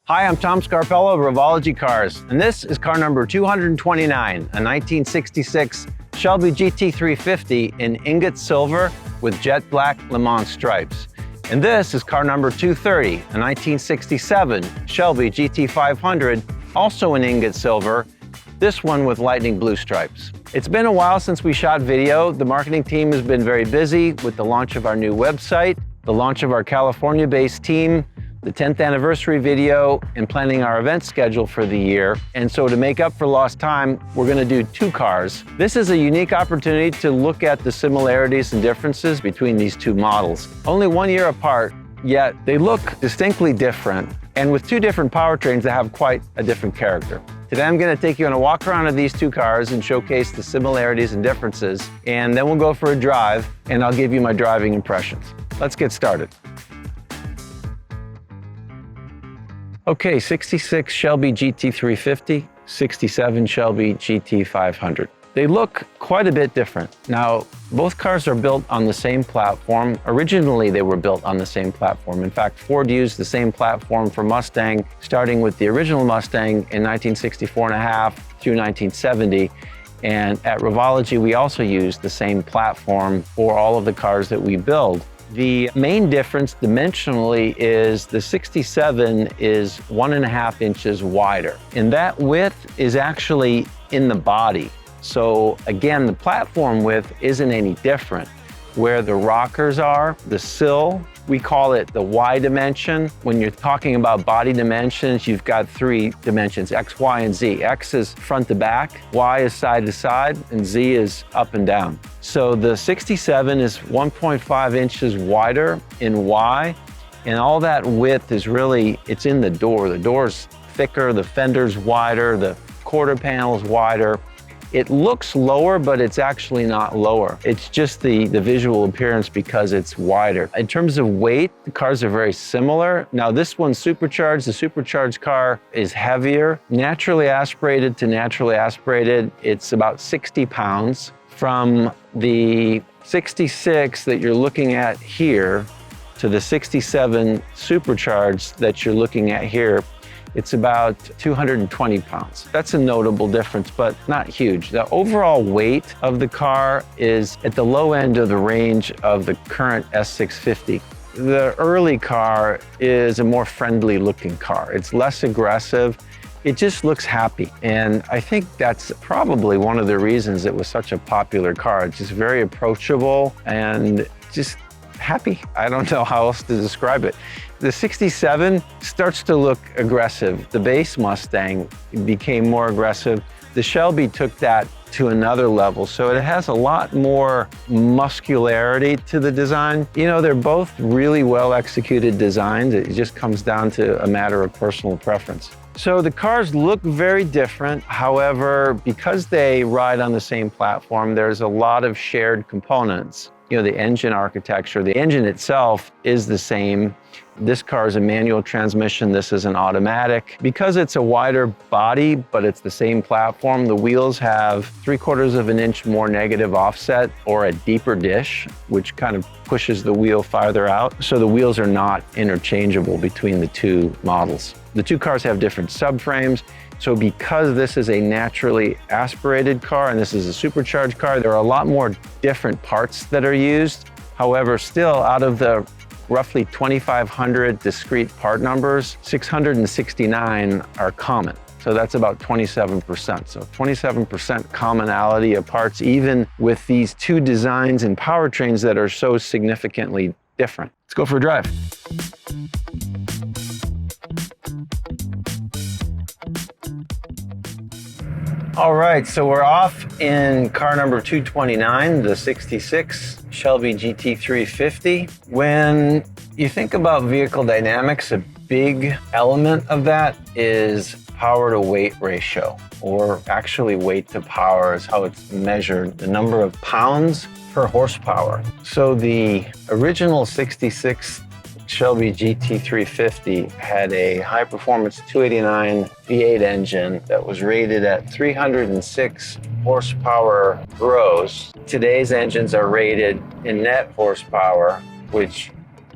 Hi, I'm Tom Scarpello of Revology Cars, and this is car number 229, a 1966 Shelby GT350 in ingot silver with jet black LeMans stripes. And this is car number 230, a 1967 Shelby GT500, also in ingot silver, this one with lightning blue stripes. It's been a while since we shot video. The marketing team has been very busy with the launch of our new website, the launch of our California-based team, the 10th anniversary video, and planning our event schedule for the year. And so to make up for lost time, we're gonna do two cars. This is a unique opportunity to look at the similarities and differences between these two models. Only 1 year apart, yet they look distinctly different, and with two different powertrains that have quite a different character. Today I'm gonna take you on a walk around of these two cars and showcase the similarities and differences, and then we'll go for a drive, and I'll give you my driving impressions. Let's get started. Okay, 66 Shelby GT350, 67 Shelby GT500. They look quite a bit different. Now, both cars are built on the same platform. Originally, they were built on the same platform. In fact, Ford used the same platform for Mustang, starting with the original Mustang in 1964.5 through 1970. And at Revology, we also used the same platform for all of the cars that we build. The main difference dimensionally is the 67 is 1.5 inches wider, and that width is actually in the body. So again, the platform width isn't any different. Where the rockers are, the sill, we call it the Y dimension. When you're talking about body dimensions, you've got three dimensions, X, Y, and Z. X is front to back, Y is side to side, and Z is up and down. So the 67 is 1.5 inches wider in Y, and all that width is really, it's in the door. The door's thicker, the fender's wider, the quarter panel's wider. It looks lower, but it's actually not lower. It's just the visual appearance because it's wider. In terms of weight, the cars are very similar. Now this one's supercharged. The supercharged car is heavier. Naturally aspirated to naturally aspirated, it's about 60 pounds. From the 66 that you're looking at here to the 67 supercharged that you're looking at here, it's about 220 pounds. That's a notable difference, but not huge. The overall weight of the car is at the low end of the range of the current S650. The early car is a more friendly looking car. It's less aggressive. It just looks happy. And I think that's probably one of the reasons it was such a popular car. It's just very approachable and just happy. I don't know how else to describe it. The 67 starts to look aggressive. The base Mustang became more aggressive. The Shelby took that to another level, so it has a lot more muscularity to the design. You know, they're both really well executed designs. It just comes down to a matter of personal preference. So the cars look very different. However, because they ride on the same platform, there's a lot of shared components. You know, the engine architecture, the engine itself is the same. This car is a manual transmission, this is an automatic. Because it's a wider body, but it's the same platform, the wheels have 3/4 of an inch more negative offset or a deeper dish, which kind of pushes the wheel farther out. So the wheels are not interchangeable between the two models. The two cars have different subframes. So because this is a naturally aspirated car and this is a supercharged car, there are a lot more different parts that are used. However, still out of the roughly 2,500 discrete part numbers, 669 are common. So that's about 27%. So 27% commonality of parts, even with these two designs and powertrains that are so significantly different. Let's go for a drive. All right, so we're off in car number 229, the 66 Shelby GT350. When you think about vehicle dynamics, a big element of that is power to weight ratio, or actually weight to power is how it's measured, the number of pounds per horsepower. So the original 66 Shelby GT350 had a high-performance 289 V8 engine that was rated at 306 horsepower gross. Today's engines are rated in net horsepower, which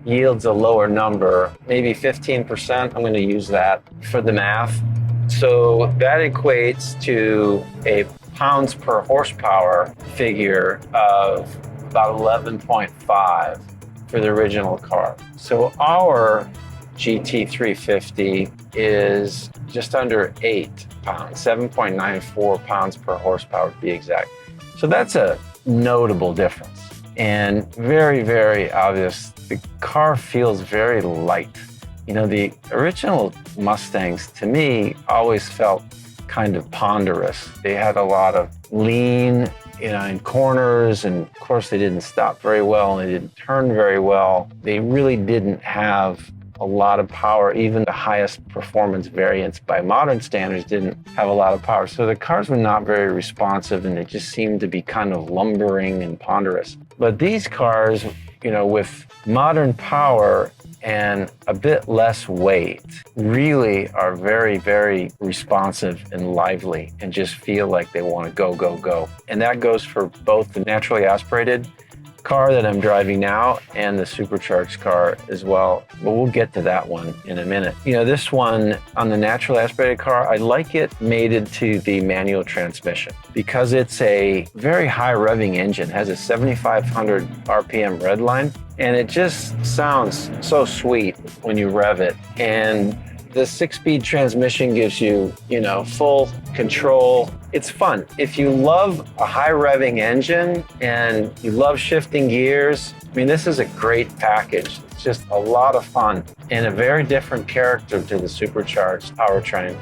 yields a lower number, maybe 15%. I'm going to use that for the math. So that equates to a pounds per horsepower figure of about 11.5 for the original car. So our GT350 is just under 8 pounds, 7.94 pounds per horsepower to be exact. So that's a notable difference and very, very obvious. The car feels very light. You know, the original Mustangs, to me, always felt kind of ponderous. They had a lot of lean, you know, in corners, and of course they didn't stop very well and they didn't turn very well. They really didn't have a lot of power. Even the highest performance variants by modern standards didn't have a lot of power. So the cars were not very responsive and they just seemed to be kind of lumbering and ponderous. But these cars, you know, with modern power and a bit less weight, really are very, very responsive and lively and just feel like they want to go, go, go. And that goes for both the naturally aspirated car that I'm driving now and the supercharged car as well. But we'll get to that one in a minute. You know, this one on the naturally aspirated car, I like it mated to the manual transmission because it's a very high revving engine, has a 7,500 RPM redline, and it just sounds so sweet when you rev it. And the 6-speed transmission gives you, you know, full control. It's fun. If you love a high revving engine and you love shifting gears, I mean, this is a great package. It's just a lot of fun and a very different character to the supercharged powertrain.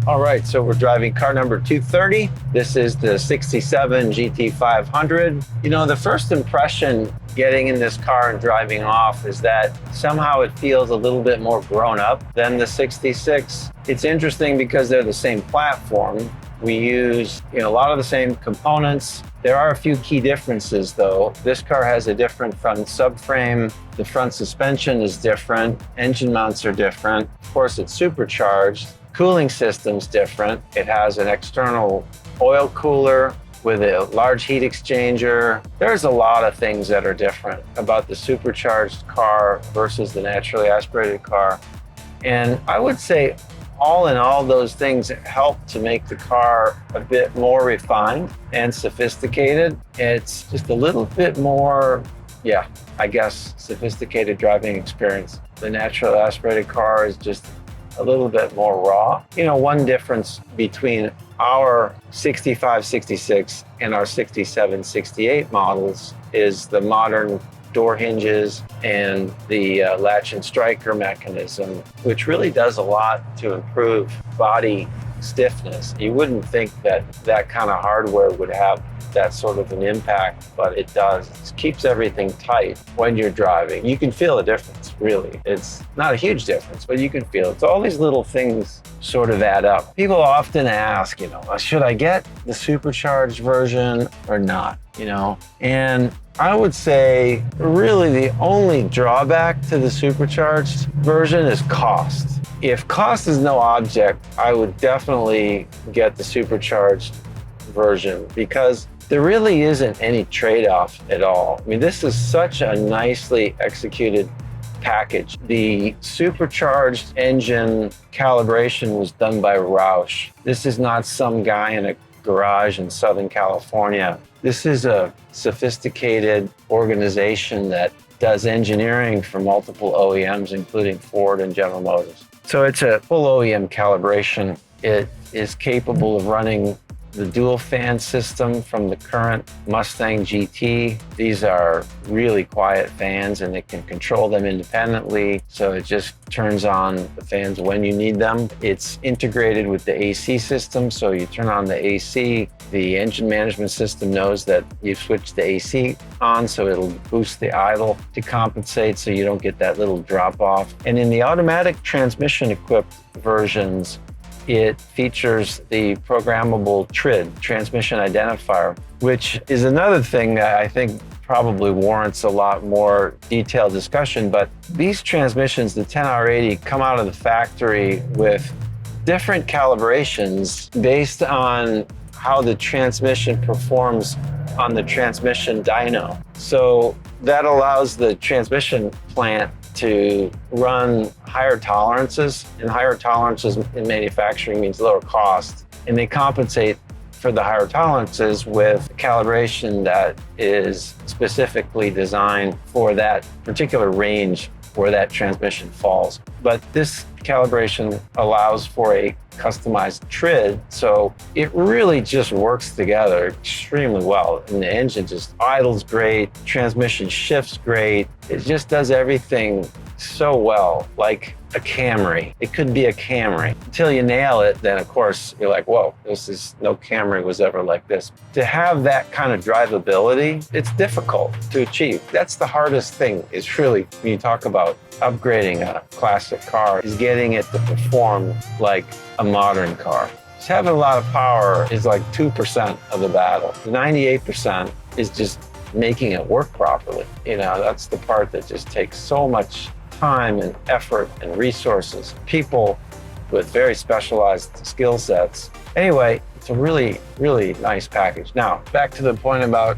All right, so we're driving car number 230. This is the 67 GT500. You know, the first impression getting in this car and driving off is that somehow it feels a little bit more grown up than the 66. It's interesting because they're the same platform. We use, you know, a lot of the same components. There are a few key differences though. This car has a different front subframe. The front suspension is different. Engine mounts are different. Of course, it's supercharged. Cooling system's different. It has an external oil cooler with a large heat exchanger. There's a lot of things that are different about the supercharged car versus the naturally aspirated car. And I would say all in all, those things help to make the car a bit more refined and sophisticated. It's just a little bit more, yeah, I guess, sophisticated driving experience. The naturally aspirated car is just a little bit more raw. You know, one difference between our 65, 66 and our 67, 68 models is the modern door hinges and the latch and striker mechanism, which really does a lot to improve body stiffness. You wouldn't think that that kind of hardware would have that sort of an impact, but it does. It keeps everything tight when you're driving. You can feel a difference, really. It's not a huge difference, but you can feel it. So all these little things sort of add up. People often ask, you know, should I get the supercharged version or not, you know? And I would say really the only drawback to the supercharged version is cost. If cost is no object, I would definitely get the supercharged version because there really isn't any trade-off at all. I mean, this is such a nicely executed package. The supercharged engine calibration was done by Roush. This is not some guy in a garage in Southern California. This is a sophisticated organization that does engineering for multiple OEMs, including Ford and General Motors. So it's a full OEM calibration. It is capable of running the dual fan system from the current Mustang GT. These are really quiet fans and it can control them independently. So it just turns on the fans when you need them. It's integrated with the AC system. So you turn on the AC, the engine management system knows that you've switched the AC on, so it'll boost the idle to compensate so you don't get that little drop off. And in the automatic transmission equipped versions, it features the programmable TRID, transmission identifier, which is another thing that I think probably warrants a lot more detailed discussion. But these transmissions, the 10R80, come out of the factory with different calibrations based on how the transmission performs on the transmission dyno. So that allows the transmission plant to run higher tolerances, and higher tolerances in manufacturing means lower cost. And they compensate for the higher tolerances with calibration that is specifically designed for that particular range where that transmission falls. But this calibration allows for a customized TRID, so it really just works together extremely well. And the engine just idles great, transmission shifts great. It just does everything so well, like a Camry. It could be a Camry. Until you nail it, then of course you're like, whoa, no Camry was ever like this. To have that kind of drivability, it's difficult to achieve. That's the hardest thing, is really, when you talk about upgrading a classic car, is getting it to perform like a modern car. Just having a lot of power is like 2% of the battle. 98% is just making it work properly. You know, that's the part that just takes so much time and effort and resources, people with very specialized skill sets. Anyway, it's a really, really nice package. Now, back to the point about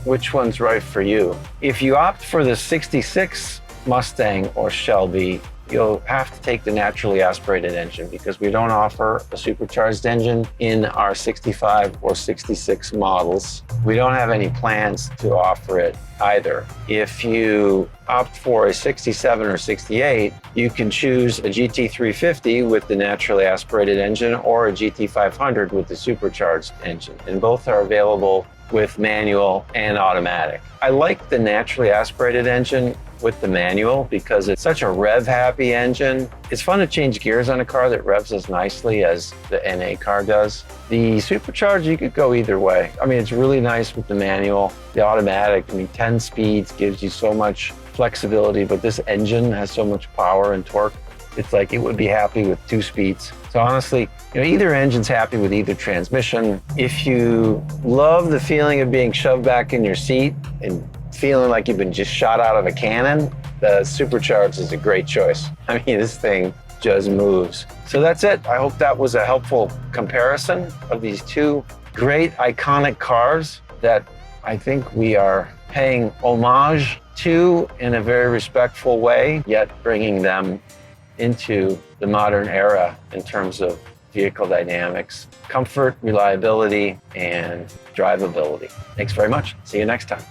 which one's right for you. If you opt for the 66 Mustang or Shelby, you'll have to take the naturally aspirated engine, because we don't offer a supercharged engine in our 65 or 66 models. We don't have any plans to offer it either. If you opt for a 67 or 68, you can choose a GT350 with the naturally aspirated engine or a GT500 with the supercharged engine, and both are available with manual and automatic. I like the naturally aspirated engine with the manual because it's such a rev-happy engine. It's fun to change gears on a car that revs as nicely as the NA car does. The supercharged, you could go either way. I mean, it's really nice with the manual. The automatic, I mean, 10 speeds gives you so much flexibility, but this engine has so much power and torque. It's like it would be happy with 2 speeds. So honestly, you know, either engine's happy with either transmission. If you love the feeling of being shoved back in your seat and feeling like you've been just shot out of a cannon, the supercharged is a great choice. I mean, this thing just moves. So that's it. I hope that was a helpful comparison of these two great iconic cars that I think we are paying homage to in a very respectful way, yet bringing them into the modern era in terms of vehicle dynamics, comfort, reliability, and drivability. Thanks very much. See you next time.